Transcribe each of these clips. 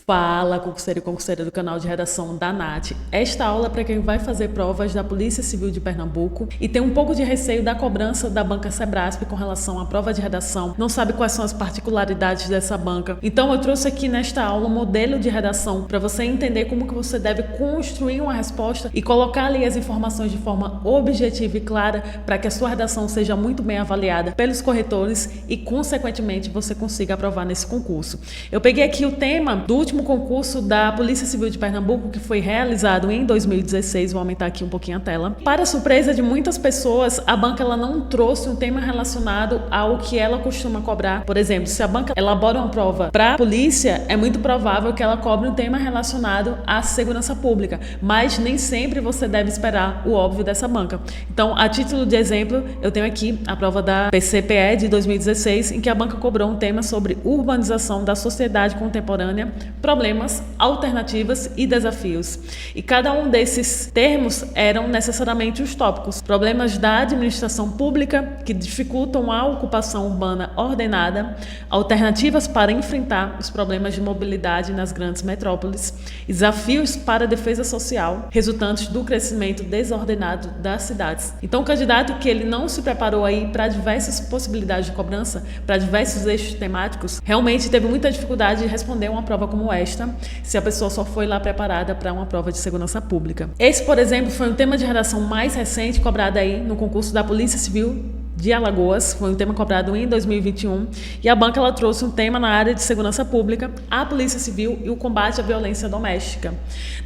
Fala, concurseiro e concurseira do canal de redação da Nath. Esta aula é para quem vai fazer provas da Polícia Civil de Pernambuco e tem um pouco de receio da cobrança da banca Sebrasp com relação à prova de redação, não sabe quais são as particularidades dessa banca. Então eu trouxe aqui nesta aula um modelo de redação para você entender como que você deve construir uma resposta e colocar ali as informações de forma objetiva e clara para que a sua redação seja muito bem avaliada pelos corretores e, consequentemente, você consiga aprovar nesse concurso. Eu peguei aqui o tema do último concurso da Polícia Civil de Pernambuco, que foi realizado em 2016, vou aumentar aqui um pouquinho a tela. Para surpresa de muitas pessoas, a banca ela não trouxe um tema relacionado ao que ela costuma cobrar. Por exemplo, se a banca elabora uma prova para a polícia, é muito provável que ela cobre um tema relacionado à segurança pública, mas nem sempre você deve esperar o óbvio dessa banca. Então, a título de exemplo, eu tenho aqui a prova da PCPE de 2016, em que a banca cobrou um tema sobre urbanização da sociedade contemporânea, problemas, alternativas e desafios. E cada um desses termos eram necessariamente os tópicos. Problemas da administração pública que dificultam a ocupação urbana ordenada, alternativas para enfrentar os problemas de mobilidade nas grandes metrópoles, desafios para a defesa social resultantes do crescimento desordenado das cidades. Então, o candidato que ele não se preparou aí para diversas possibilidades de cobrança, para diversos eixos temáticos, realmente teve muita dificuldade de responder uma prova como esta, se a pessoa só foi lá preparada para uma prova de segurança pública. Esse, por exemplo, foi um tema de redação mais recente cobrado aí no concurso da Polícia Civil de Alagoas, foi um tema cobrado em 2021, e a banca ela trouxe um tema na área de segurança pública, a Polícia Civil e o combate à violência doméstica.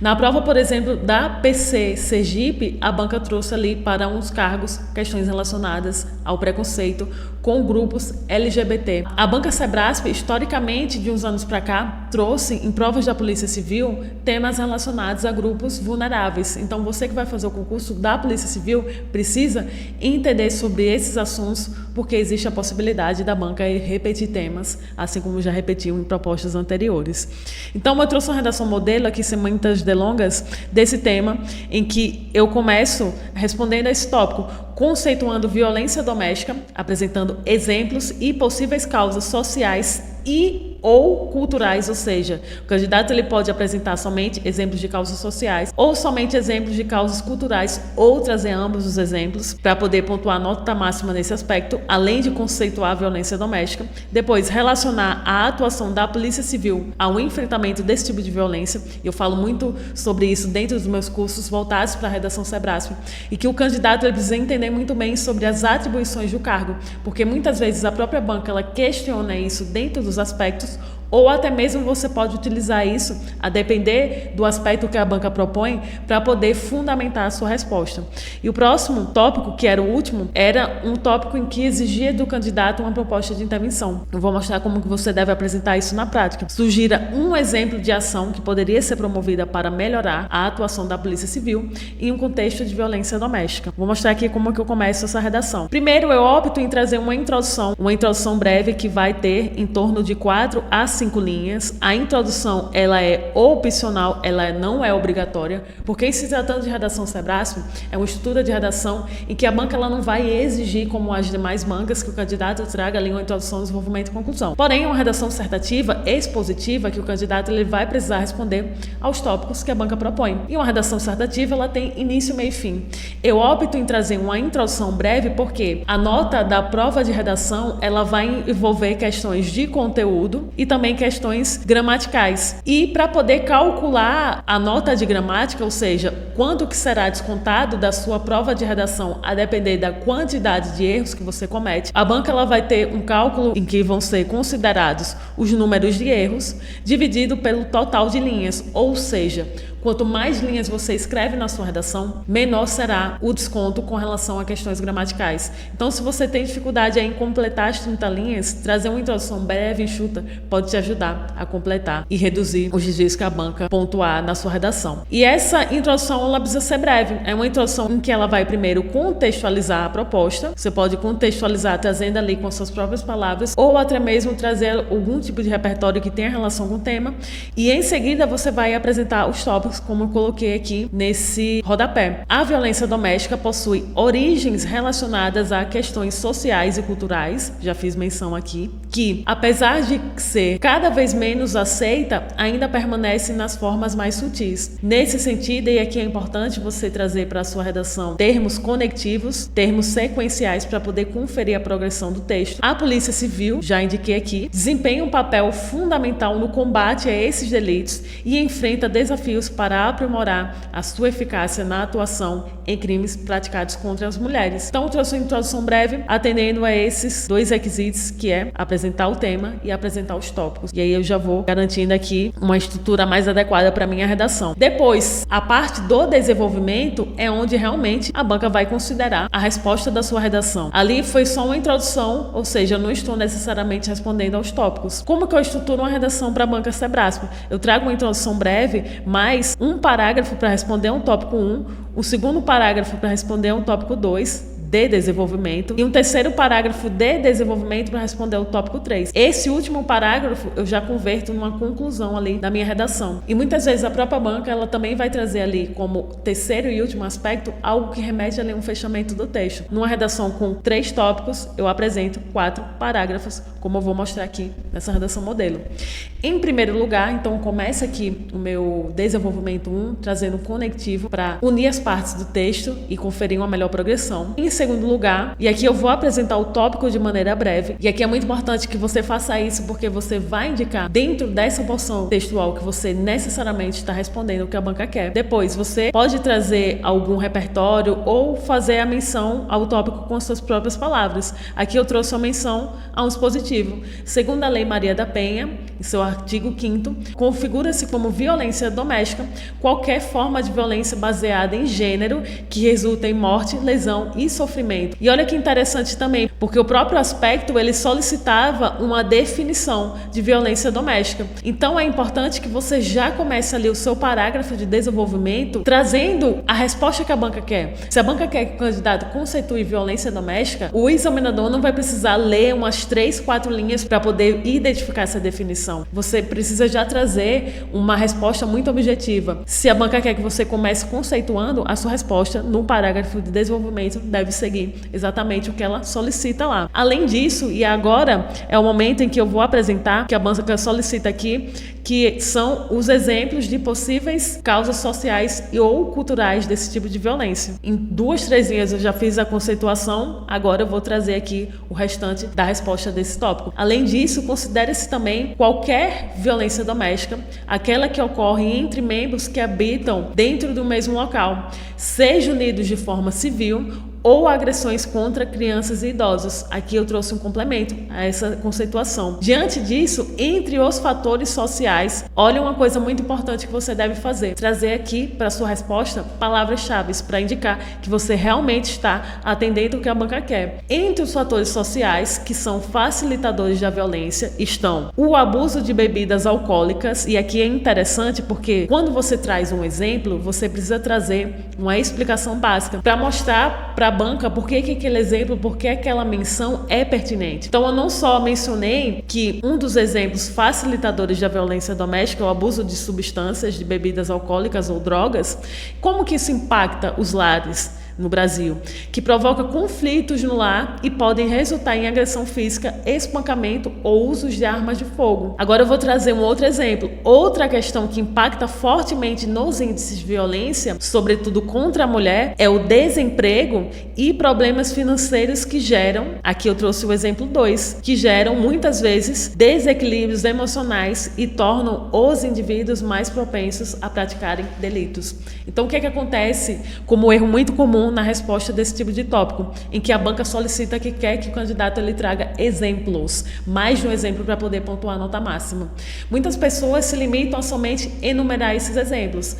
Na prova, por exemplo, da PC Sergipe, a banca trouxe ali para uns cargos questões relacionadas ao preconceito com grupos LGBT. A banca Sebrasp, historicamente, de uns anos para cá, trouxe em provas da Polícia Civil temas relacionados a grupos vulneráveis. Então, você que vai fazer o concurso da Polícia Civil precisa entender sobre esses assuntos, porque existe a possibilidade da banca repetir temas, assim como já repetiu em propostas anteriores. Então, eu trouxe uma redação modelo aqui, sem muitas delongas, desse tema, em que eu começo respondendo a esse tópico, conceituando violência doméstica, apresentando exemplos e possíveis causas sociais ou culturais, ou seja, o candidato ele pode apresentar somente exemplos de causas sociais ou somente exemplos de causas culturais ou trazer ambos os exemplos para poder pontuar nota máxima nesse aspecto, além de conceituar a violência doméstica. Depois, relacionar a atuação da Polícia Civil ao enfrentamento desse tipo de violência. Eu falo muito sobre isso dentro dos meus cursos voltados para a redação Sebrasp, e que o candidato ele precisa entender muito bem sobre as atribuições do cargo, porque muitas vezes a própria banca ela questiona isso dentro dos aspectos, ou até mesmo você pode utilizar isso, a depender do aspecto que a banca propõe, para poder fundamentar a sua resposta. E o próximo tópico, que era o último, era um tópico em que exigia do candidato uma proposta de intervenção. Eu vou mostrar como que você deve apresentar isso na prática. Sugira um exemplo de ação que poderia ser promovida para melhorar a atuação da Polícia Civil em um contexto de violência doméstica. Vou mostrar aqui como que eu começo essa redação. Primeiro, eu opto em trazer uma introdução breve que vai ter em torno de 4 a 5 linhas. A introdução ela é opcional, ela não é obrigatória, porque em se tratando de redação Sebrasp, é uma estrutura de redação em que a banca ela não vai exigir, como as demais bancas, que o candidato traga ali uma introdução, desenvolvimento e conclusão. Porém, uma redação dissertativa expositiva, que o candidato ele vai precisar responder aos tópicos que a banca propõe. E uma redação dissertativa ela tem início, meio e fim. Eu opto em trazer uma introdução breve porque a nota da prova de redação ela vai envolver questões de conteúdo e também questões gramaticais. E para poder calcular a nota de gramática, ou seja, quanto que será descontado da sua prova de redação a depender da quantidade de erros que você comete, a banca ela vai ter um cálculo em que vão ser considerados os números de erros dividido pelo total de linhas, ou seja, quanto mais linhas você escreve na sua redação, menor será o desconto com relação a questões gramaticais. Então, se você tem dificuldade em completar as 30 linhas, trazer uma introdução breve e enxuta pode te ajudar a completar e reduzir os desvios que a banca pontuar na sua redação. E essa introdução ela precisa ser breve. É uma introdução em que ela vai primeiro contextualizar a proposta. Você pode contextualizar trazendo ali com as suas próprias palavras ou até mesmo trazer algum tipo de repertório que tenha relação com o tema. E em seguida você vai apresentar os tópicos tópicos, como eu coloquei aqui nesse rodapé. A violência doméstica possui origens relacionadas a questões sociais e culturais, já fiz menção aqui, que, apesar de ser cada vez menos aceita, ainda permanece nas formas mais sutis. Nesse sentido, e aqui é importante você trazer para a sua redação termos conectivos, termos sequenciais para poder conferir a progressão do texto. A Polícia Civil, já indiquei aqui, desempenha um papel fundamental no combate a esses delitos e enfrenta desafios para aprimorar a sua eficácia na atuação em crimes praticados contra as mulheres. Então, eu trouxe uma introdução breve, atendendo a esses dois requisitos, que é apresentar o tema e apresentar os tópicos. E aí eu já vou garantindo aqui uma estrutura mais adequada para minha redação. Depois, a parte do desenvolvimento é onde realmente a banca vai considerar a resposta da sua redação. Ali foi só uma introdução, ou seja, eu não estou necessariamente respondendo aos tópicos. Como que eu estruturo uma redação para a banca Sebrasp? Eu trago uma introdução breve, mais um parágrafo para responder um tópico 1, o segundo parágrafo para responder um tópico 2, de desenvolvimento, e um terceiro parágrafo de desenvolvimento para responder o tópico 3. Esse último parágrafo eu já converto numa conclusão ali da minha redação. E muitas vezes a própria banca ela também vai trazer ali como terceiro e último aspecto algo que remete ali a um fechamento do texto. Numa redação com 3 tópicos, eu apresento 4 parágrafos, como eu vou mostrar aqui nessa redação modelo. Em primeiro lugar, então começa aqui o meu desenvolvimento 1, trazendo um conectivo para unir as partes do texto e conferir uma melhor progressão. Em segundo lugar, e aqui eu vou apresentar o tópico de maneira breve, e aqui é muito importante que você faça isso porque você vai indicar dentro dessa porção textual que você necessariamente está respondendo o que a banca quer. Depois, você pode trazer algum repertório ou fazer a menção ao tópico com as suas próprias palavras. Aqui eu trouxe a menção a um dispositivo. Segundo a Lei Maria da Penha, em seu artigo 5º, configura-se como violência doméstica qualquer forma de violência baseada em gênero que resulta em morte, lesão e sofrimento. E olha que interessante também, porque o próprio aspecto ele solicitava uma definição de violência doméstica. Então é importante que você já comece ali o seu parágrafo de desenvolvimento trazendo a resposta que a banca quer. Se a banca quer que o candidato conceitue violência doméstica, o examinador não vai precisar ler umas 3, 4 linhas para poder identificar essa definição. Você precisa já trazer uma resposta muito objetiva. Se a banca quer que você comece conceituando, a sua resposta no parágrafo de desenvolvimento deve seguir exatamente o que ela solicita lá. Além disso, e agora é o momento em que eu vou apresentar, que a banca solicita aqui, que são os exemplos de possíveis causas sociais e ou culturais desse tipo de violência. Em 2, 3 linhas eu já fiz a conceituação, agora eu vou trazer aqui o restante da resposta desse tópico. Além disso, considere-se também qualquer violência doméstica, aquela que ocorre entre membros que habitam dentro do mesmo local, sejam unidos de forma civil ou agressões contra crianças e idosos. Aqui eu trouxe um complemento a essa conceituação. Diante disso, entre os fatores sociais, olha uma coisa muito importante que você deve fazer. Trazer aqui para a sua resposta palavras-chave para indicar que você realmente está atendendo o que a banca quer. Entre os fatores sociais, que são facilitadores da violência, estão o abuso de bebidas alcoólicas, e aqui é interessante porque quando você traz um exemplo, você precisa trazer uma explicação básica para mostrar para banca por que aquele exemplo, por que aquela menção é pertinente. Então eu não só mencionei que um dos exemplos facilitadores da violência doméstica é o abuso de substâncias, de bebidas alcoólicas ou drogas, como que isso impacta os lares no Brasil, que provoca conflitos no lar e podem resultar em agressão física, espancamento ou usos de armas de fogo. Agora eu vou trazer um outro exemplo. Outra questão que impacta fortemente nos índices de violência, sobretudo contra a mulher, é o desemprego e problemas financeiros que geram, aqui eu trouxe o exemplo 2, que geram muitas vezes desequilíbrios emocionais e tornam os indivíduos mais propensos a praticarem delitos. Então o que acontece como erro muito comum na resposta desse tipo de tópico, em que a banca solicita que quer que o candidato ele traga exemplos, mais de um exemplo para poder pontuar a nota máxima. Muitas pessoas se limitam a somente enumerar esses exemplos.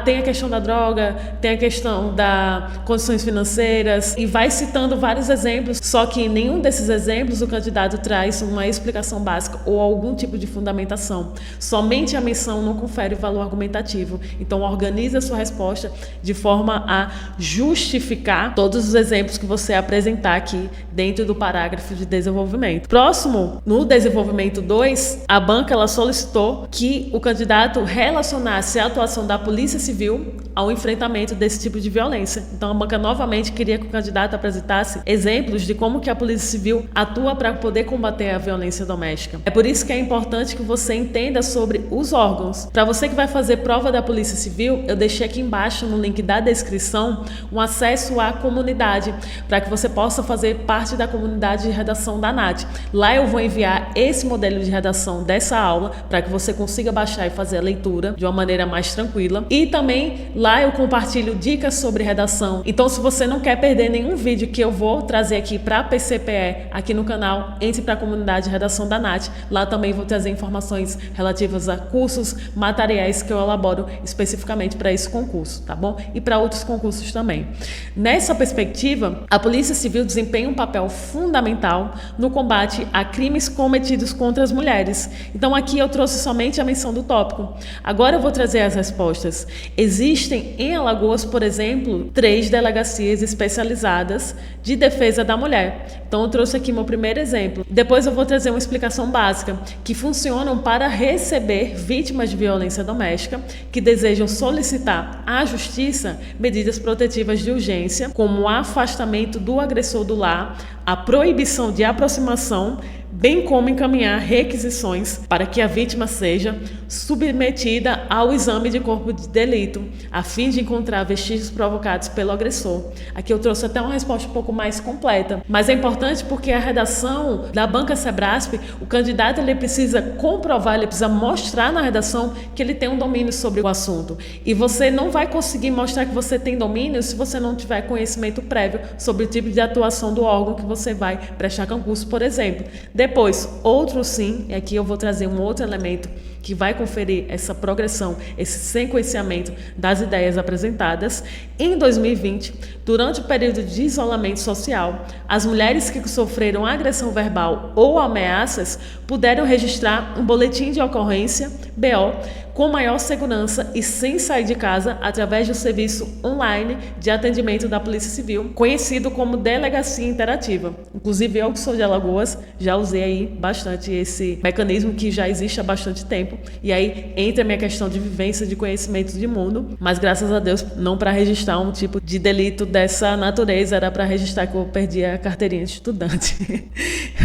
Tem a questão da droga, tem a questão das condições financeiras, e vai citando vários exemplos, só que em nenhum desses exemplos o candidato traz uma explicação básica ou algum tipo de fundamentação. Somente a menção não confere valor argumentativo. Então organize a sua resposta de forma a justificar justificar todos os exemplos que você apresentar aqui dentro do parágrafo de desenvolvimento. Próximo, no desenvolvimento 2, a banca ela solicitou que o candidato relacionasse a atuação da Polícia Civil ao enfrentamento desse tipo de violência. Então a banca novamente queria que o candidato apresentasse exemplos de como que a Polícia Civil atua para poder combater a violência doméstica. É por isso que é importante que você entenda sobre os órgãos. Para você que vai fazer prova da Polícia Civil, eu deixei aqui embaixo no link da descrição um acesso à comunidade, para que você possa fazer parte da comunidade de redação da NAT. Lá eu vou enviar esse modelo de redação dessa aula, para que você consiga baixar e fazer a leitura de uma maneira mais tranquila. E também lá eu compartilho dicas sobre redação. Então, se você não quer perder nenhum vídeo que eu vou trazer aqui para a PCPE aqui no canal, entre para a comunidade de redação da NAT. Lá também vou trazer informações relativas a cursos, materiais que eu elaboro especificamente para esse concurso, tá bom? E para outros concursos também. Nessa perspectiva, a Polícia Civil desempenha um papel fundamental no combate a crimes cometidos contra as mulheres. Então, aqui eu trouxe somente a menção do tópico. Agora eu vou trazer as respostas. Existem em Alagoas, por exemplo, 3 delegacias especializadas de defesa da mulher. Então eu trouxe aqui meu primeiro exemplo. Depois eu vou trazer uma explicação básica, que funcionam para receber vítimas de violência doméstica que desejam solicitar à Justiça medidas protetivas de urgência, como o afastamento do agressor do lar, a proibição de aproximação, bem como encaminhar requisições para que a vítima seja submetida ao exame de corpo de delito, a fim de encontrar vestígios provocados pelo agressor. Aqui eu trouxe até uma resposta um pouco mais completa, mas é importante porque a redação da banca Sebrasp, o candidato ele precisa comprovar, ele precisa mostrar na redação que ele tem um domínio sobre o assunto. E você não vai conseguir mostrar que você tem domínio se você não tiver conhecimento prévio sobre o tipo de atuação do órgão que você vai prestar concurso, por exemplo. Depois, outro sim, e aqui eu vou trazer um outro elemento que vai conferir essa progressão, esse sequenciamento das ideias apresentadas. Em 2020, durante o período de isolamento social, as mulheres que sofreram agressão verbal ou ameaças puderam registrar um boletim de ocorrência, BO, com maior segurança e sem sair de casa através do serviço online de atendimento da Polícia Civil, conhecido como Delegacia Interativa. Inclusive, eu que sou de Alagoas, já usei aí bastante esse mecanismo que já existe há bastante tempo. E aí entra a minha questão de vivência, de conhecimento de mundo, mas graças a Deus não para registrar um tipo de delito dessa natureza, era para registrar que eu perdi a carteirinha de estudante.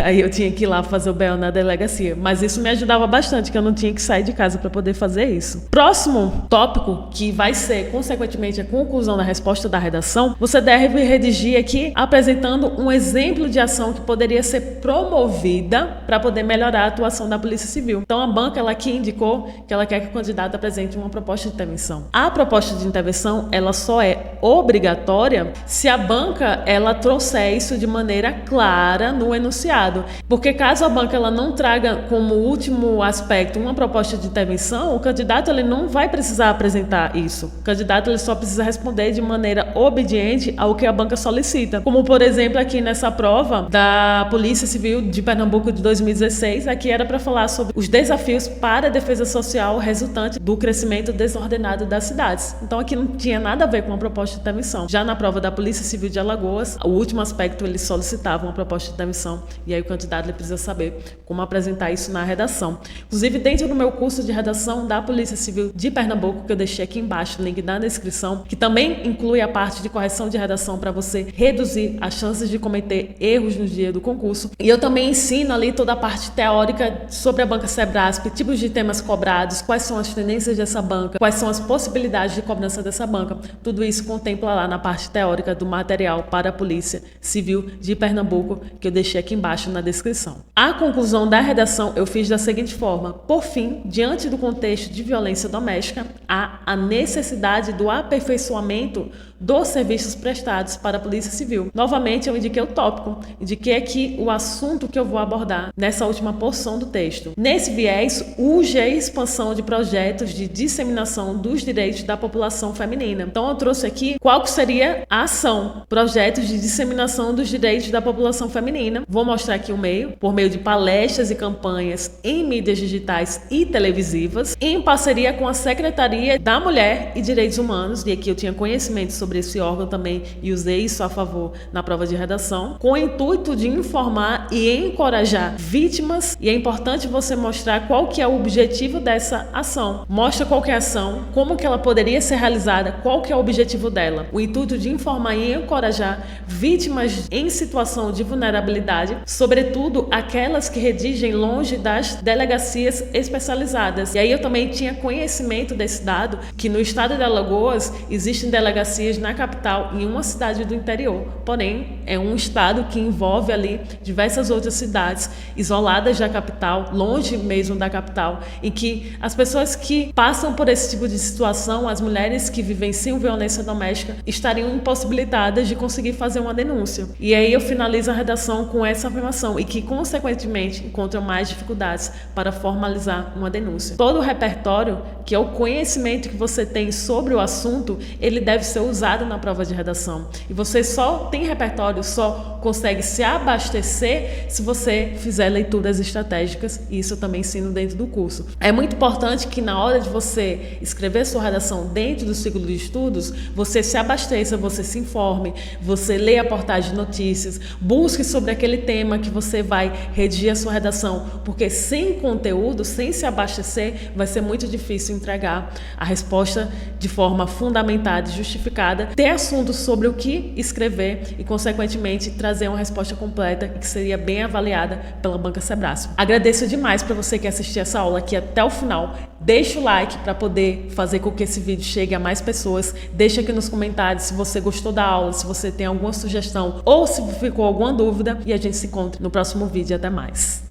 Aí eu tinha que ir lá fazer o BO na delegacia, mas isso me ajudava bastante, que eu não tinha que sair de casa para poder fazer isso. Próximo tópico, que vai ser consequentemente a conclusão da resposta da redação, você deve redigir aqui apresentando um exemplo de ação que poderia ser promovida para poder melhorar a atuação da Polícia Civil. Então a banca ela aqui indicou que ela quer que o candidato apresente uma proposta de intervenção. A proposta de intervenção ela só é obrigatória se a banca ela trouxer isso de maneira clara no enunciado, porque caso a banca ela não traga como último aspecto uma proposta de intervenção, o candidato ele não vai precisar apresentar isso. O candidato ele só precisa responder de maneira obediente ao que a banca solicita. Como, por exemplo, aqui nessa prova da Polícia Civil de Pernambuco de 2016, aqui era para falar sobre os desafios para a defesa social resultante do crescimento desordenado das cidades. Então aqui não tinha nada a ver com uma proposta de intervenção. Já na prova da Polícia Civil de Alagoas, o último aspecto ele solicitava uma proposta de intervenção e aí o candidato ele precisa saber como apresentar isso na redação. Inclusive, dentro do meu curso de redação da Polícia Civil de Pernambuco, que eu deixei aqui embaixo, link na descrição, que também inclui a parte de correção de redação para você reduzir as chances de cometer erros no dia do concurso. E eu também ensino ali toda a parte teórica sobre a banca Sebrasp, tipos de temas cobrados, quais são as tendências dessa banca, quais são as possibilidades de cobrança dessa banca. Tudo isso contempla lá na parte teórica do material para a Polícia Civil de Pernambuco, que eu deixei aqui embaixo na descrição. A conclusão da redação eu fiz da seguinte forma: por fim, diante do contexto de violência doméstica, há a necessidade do aperfeiçoamento dos serviços prestados para a Polícia Civil. Novamente, eu indiquei o tópico, indiquei aqui o assunto que eu vou abordar nessa última porção do texto. Nesse viés, o urge a expansão de projetos de disseminação dos direitos da população feminina. Então eu trouxe aqui qual que seria a ação, projetos de disseminação dos direitos da população feminina. Vou mostrar aqui o meio, por meio de palestras e campanhas em mídias digitais e televisivas, em parceria com a Secretaria da Mulher e Direitos Humanos, e aqui eu tinha conhecimento sobre esse órgão também e usei isso a favor na prova de redação, com o intuito de informar e encorajar vítimas, e é importante você mostrar qual que é o objetivo dessa ação. Mostra qual que é a ação, como que ela poderia ser realizada, qual que é o objetivo dela. O intuito de informar e encorajar vítimas em situação de vulnerabilidade, sobretudo aquelas que redigem longe das delegacias especializadas. E aí eu também tinha conhecimento desse dado, que no estado de Alagoas existem delegacias na capital e em uma cidade do interior, porém é um estado que envolve ali diversas outras cidades isoladas da capital, longe mesmo da capital, em que as pessoas que passam por esse tipo de situação, as mulheres que vivenciam violência doméstica, estariam impossibilitadas de conseguir fazer uma denúncia. E aí eu finalizo a redação com essa afirmação, e que consequentemente encontram mais dificuldades para formalizar uma denúncia. Todo o repertório, que é o conhecimento que você tem sobre o assunto, ele deve ser usado na prova de redação. E você só tem repertório, só consegue se abastecer se você fizer leituras estratégicas, e isso eu também ensino dentro do curso. É muito importante que na hora de você escrever sua redação dentro do ciclo de estudos, você se abasteça, você se informe, você leia a portais de notícias, busque sobre aquele tema que você vai redigir a sua redação, porque sem conteúdo, sem se abastecer, vai ser muito difícil entregar a resposta de forma fundamentada e justificada, ter assuntos sobre o que escrever e, consequentemente, trazer uma resposta completa e que seria bem avaliada pela Banca Sebrasp. Agradeço demais para você que assistiu essa aula aqui até o final. Deixa o like para poder fazer com que esse vídeo chegue a mais pessoas. Deixa aqui nos comentários se você gostou da aula, se você tem alguma sugestão ou se ficou alguma dúvida, e a gente se encontra no próximo vídeo. Até mais!